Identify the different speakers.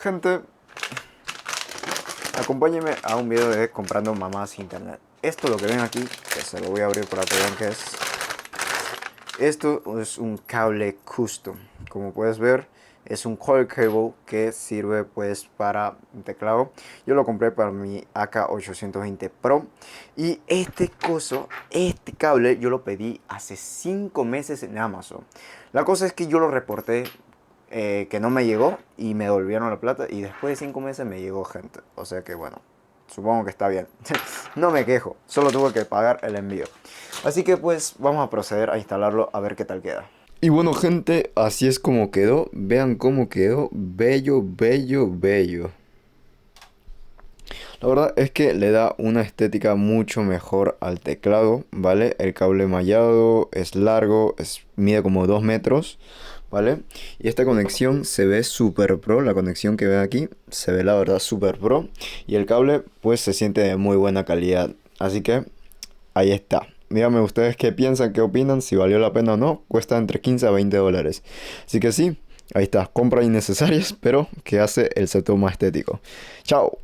Speaker 1: Gente, acompáñenme a un video de comprando mamás internet. Esto lo que ven aquí, que se lo voy a abrir para que vean qué es. Esto es un cable custom. Como puedes ver, es un coil cable que sirve pues para un teclado. Yo lo compré para mi AK820 Pro. Y este cable yo lo pedí hace 5 meses en Amazon. La cosa es que yo lo reporté que no me llegó y me devolvieron la plata y después de 5 meses me llegó, gente. O sea que bueno, supongo que está bien. No me quejo, solo tuve que pagar el envío. Así que pues vamos a proceder a instalarlo a ver qué tal queda. Y bueno, gente, así es como quedó. Vean cómo quedó. Bello, bello, bello. La verdad es que le da una estética mucho mejor al teclado, ¿vale? El cable mallado es largo, mide como 2 metros, ¿vale? Y esta conexión se ve super pro, la conexión que ven aquí se ve la verdad super pro. Y el cable pues se siente de muy buena calidad, así que ahí está. Díganme ustedes qué piensan, qué opinan, si valió la pena o no. Cuesta entre 15 a 20 dólares. Así que sí, ahí está, compras innecesarias, pero que hace el setup más estético. Chao.